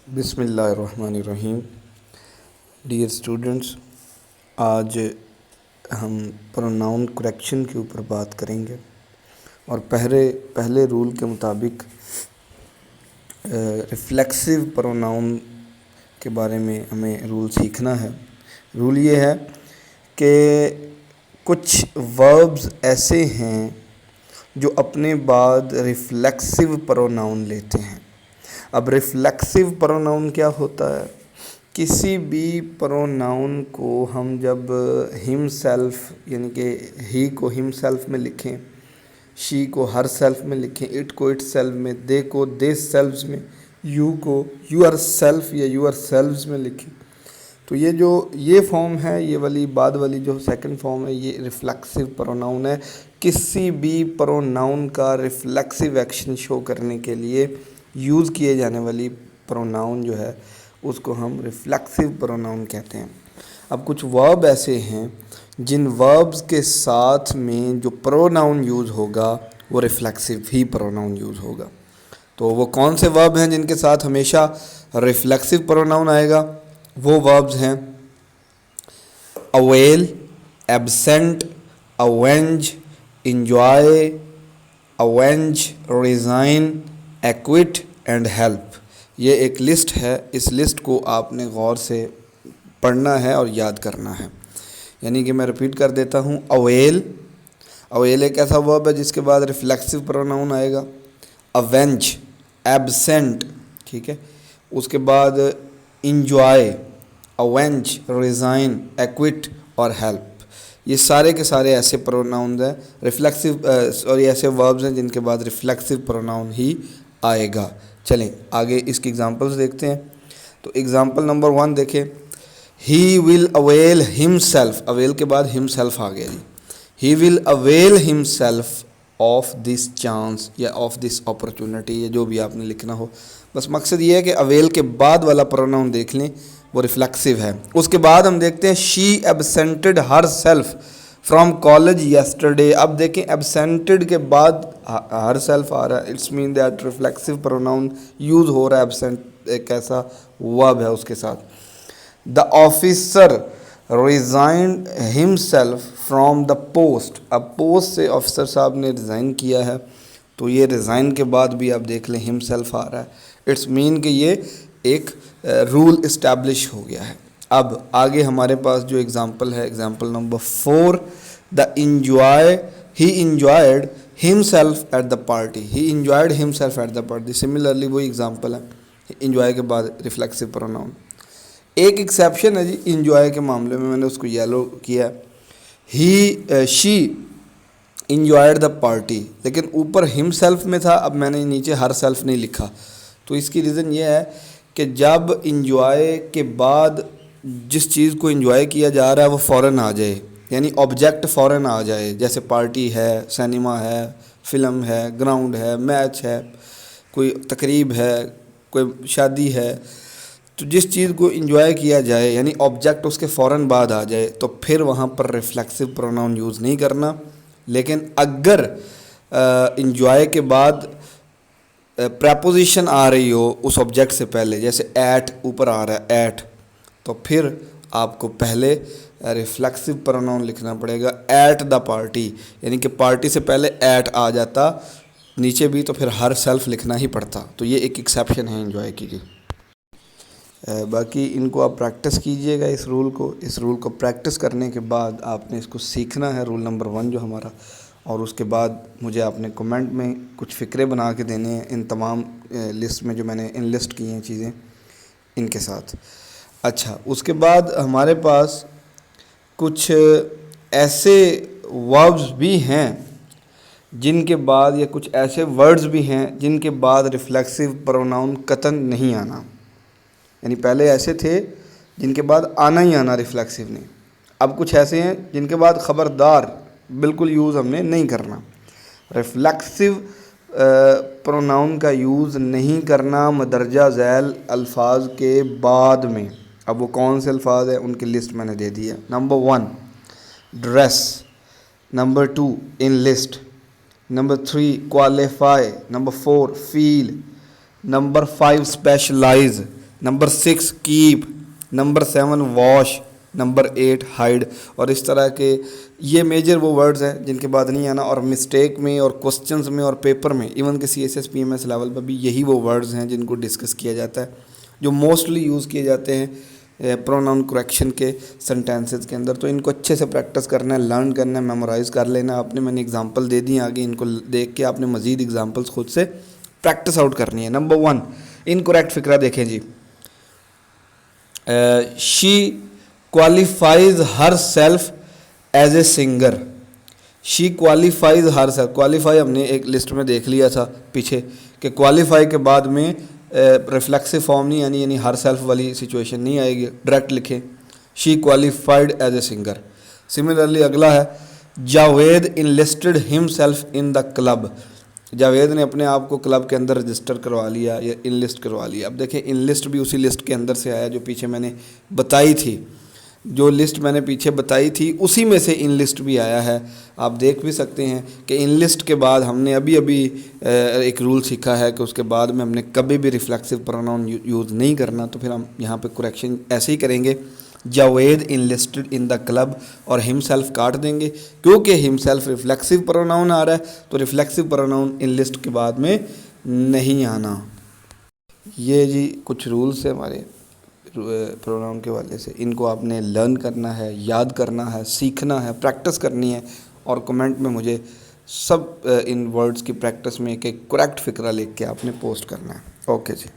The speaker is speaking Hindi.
बिस्मिल्लाहिर्रहमानिर्रहीम। डियर स्टूडेंट्स, आज हम प्रोनाउन करेक्शन के ऊपर बात करेंगे और पहले रूल के मुताबिक रिफ्लेक्सिव प्रोनाउन के बारे में हमें रूल सीखना है। रूल ये है कि कुछ वर्ब्स ऐसे हैं जो अपने बाद रिफ्लेक्सिव प्रोनाउन लेते हैं। अब रिफ्लेक्सिव प्रोनाउन क्या होता है? किसी भी प्रोनाउन को हम जब हिम सेल्फ यानी कि ही को हिम सेल्फ में लिखें, शी को हर सेल्फ में लिखें, इट को इट सेल्फ में, दे को दे सेल्व्स में, यू को यूर सेल्फ या यूर सेल्व्स में लिखें, तो ये फॉर्म है, ये वाली बाद वाली जो सेकंड फॉर्म है, ये रिफ्लेक्सिव प्रोनाउन है। किसी भी प्रोनाउन का रिफ्लेक्सिव एक्शन शो करने के लिए यूज़ किए जाने वाली प्रोनाउन जो है उसको हम रिफ्लेक्सिव प्रोनाउन कहते हैं। अब कुछ वर्ब ऐसे हैं जिन वर्ब्स के साथ में जो प्रोनाउन यूज़ होगा वो रिफ्लेक्सिव ही प्रोनाउन यूज़ होगा। तो वो कौन से वर्ब हैं जिनके साथ हमेशा रिफ्लेक्सिव प्रोनाउन आएगा? वो वर्ब्स हैं avail, absent, avenge, enjoy, avenge, resign, equity and help. ये एक लिस्ट है। इस लिस्ट को आपने गौर से पढ़ना है और याद करना है। यानी कि मैं रिपीट कर देता हूँ। अवेल एक ऐसा वर्ब है जिसके बाद रिफ्लेक्सिव प्रोनाउन आएगा। अवेंज, एब्सेंट, ठीक है, उसके बाद इंजॉय, अवेंज, रिज़ाइन, एक्विट और हेल्प। ये सारे के सारे ऐसे प्रोनाउन हैं रिफ्लेक्सिव और ऐसे वर्ब्स हैं जिनके बाद रिफ्लेक्सिव प्रोनाउन ही आएगा। चलें आगे इसकी एग्जांपल्स देखते हैं। तो एग्जांपल नंबर 1 देखें। He will avail himself, avail के बाद हिमसेल्फ आ गया जी। He will avail himself of this chance या ऑफ दिस अपॉर्चुनिटी, ये जो भी आपने लिखना हो, बस मकसद ये है कि अवेल के बाद वाला प्रोनाउन देख लें, वो रिफ्लेक्सिव है। उसके बाद हम देखते हैं she absented herself from college yesterday. अब देखें एब्सेंटेड के बाद हर सेल्फ आ रहा है, it's mean that reflexive pronoun use हो रहा है। एब्सेंट एक ऐसा वर्ब है उसके साथ। The officer resigned himself from the post. अब पोस्ट से ऑफिसर साहब ने रिज़ाइन किया है, तो ये रिज़ाइन के बाद भी आप देख लें हिमसेल्फ आ रहा है। इट्स मीन कि ये एक रूल इस्टेब्लिश हो गया है। अब आगे हमारे पास जो एग्ज़ाम्पल है, example number 4, the enjoy, he enjoyed himself at the party. He enjoyed himself at the party. Similarly वही एग्ज़ाम्पल है, इंजॉय के बाद रिफ्लेक्सिव प्रोनाउन। एक एक्सेप्शन है जी इंजॉय के मामले में, मैंने उसको येलो किया है। ही शी इंजॉयड द पार्टी, लेकिन ऊपर हिमसेल्फ में था, अब मैंने नीचे हर सेल्फ नहीं लिखा। तो इसकी रीज़न ये है कि जब इंजॉय के बाद जिस चीज़ को इंजॉय किया जा रहा है वो फ़ौरन आ जाए, यानी ऑब्जेक्ट फ़ौरन आ जाए, जैसे पार्टी है, सिनेमा है, फ़िल्म है, ग्राउंड है, मैच है, कोई तकरीब है, कोई शादी है, तो जिस चीज़ को इंजॉय किया जाए यानी ऑब्जेक्ट उसके फ़ौरन बाद आ जाए, तो फिर वहाँ पर रिफ्लेक्सिव प्रोनाउन यूज़ नहीं करना। लेकिन अगर इंजॉय के बाद प्रपोजिशन आ रही हो उस ऑब्जेक्ट से पहले, जैसे एट ऊपर आ रहा है एट, तो फिर आपको पहले रिफ्लेक्सिव प्रोनाउन लिखना पड़ेगा एट द पार्टी, यानी कि पार्टी से पहले एट आ जाता नीचे भी तो फिर हर सेल्फ लिखना ही पड़ता। तो ये एक एक्सेप्शन है इंजॉय की जी। बाकी इनको आप प्रैक्टिस कीजिएगा इस रूल को प्रैक्टिस करने के बाद आपने इसको सीखना है, रूल नंबर 1 जो हमारा, और उसके बाद मुझे आपने कमेंट में कुछ फ़िक्रे बना के देने हैं इन तमाम लिस्ट में जो मैंने इनलिस्ट की हैं चीज़ें इनके साथ। अच्छा, उसके बाद हमारे पास कुछ ऐसे वर्ब्स भी हैं जिनके बाद, या कुछ ऐसे वर्ड्स भी हैं जिनके बाद रिफ्लेक्सिव प्रोनाउन कतन नहीं आना, यानी पहले ऐसे थे जिनके बाद आना ही आना रिफ्लेक्सिव ने। अब कुछ ऐसे हैं जिनके बाद ख़बरदार बिल्कुल यूज़ हमने नहीं करना, रिफ्लेक्सिव प्रोनाउन का यूज़ नहीं करना मदरजा झैल अल्फाज के बाद में। अब वो कौन से अल्फाज हैं उनकी लिस्ट मैंने दे दी है। Number 1 dress, number 2 enlist, number 3 qualify, number 4 feel, number 5 specialise, number 6 keep, number 7 wash, number 8 hide. और इस तरह के ये मेजर वो वर्ड्स हैं जिनके बाद नहीं आना। और मिस्टेक में और क्वेश्चंस में और पेपर में, इवन के CSS PMS लेवल पर भी यही वो वर्ड्स हैं जिनको डिस्कस किया जाता है, जो मोस्टली यूज़ किए जाते हैं प्रोनाउन करेक्शन के सेंटेंसेस के अंदर। तो इनको अच्छे से प्रैक्टिस करना है, लर्न करना है, मेमोराइज़ कर लेना है आपने। मैंने एग्जांपल दे दी आगे, इनको देख के आपने मज़ीद एग्जांपल्स खुद से प्रैक्टिस आउट करनी है। नंबर 1 इनकरेक्ट फ़िक्रा देखें जी। She qualifies herself as a singer. She qualifies herself, qualify हमने एक लिस्ट में देख लिया था पीछे कि क्वालिफाई के बाद में रिफ्लेक्सिव फॉर्म नहीं आनी, यानी हर सेल्फ वाली सिचुएशन नहीं आएगी, डायरेक्ट लिखें she qualified as a singer. Similarly अगला है Javed enlisted himself in the club. Javed ने अपने आप को क्लब के अंदर रजिस्टर करवा लिया या इनलिस्ट करवा लिया। अब देखें इनलिस्ट भी उसी लिस्ट के अंदर से आया जो पीछे मैंने बताई थी, जो लिस्ट मैंने पीछे बताई थी उसी में से इनलिस्ट भी आया है। आप देख भी सकते हैं कि इनलिस्ट के बाद हमने अभी एक रूल सीखा है कि उसके बाद में हमने कभी भी रिफ्लेक्सिव प्रोनाउन यूज़ नहीं करना। तो फिर हम यहाँ पे करेक्शन ऐसे ही करेंगे, Javed enlisted in the club, और हिमसेल्फ काट देंगे क्योंकि हिमसेल्फ रिफ्लेक्सिव प्रोनाउन आ रहा है, तो रिफ्लेक्सिव प्रोनाउन इनलिस्ट के बाद में नहीं आना। ये जी कुछ रूल्स है हमारे प्रोनाउन के वाले से, इनको आपने लर्न करना है, याद करना है, सीखना है, प्रैक्टिस करनी है। और कमेंट में मुझे सब इन वर्ड्स की प्रैक्टिस में एक करेक्ट फ़िक्रा लिख के आपने पोस्ट करना है। ओके जी।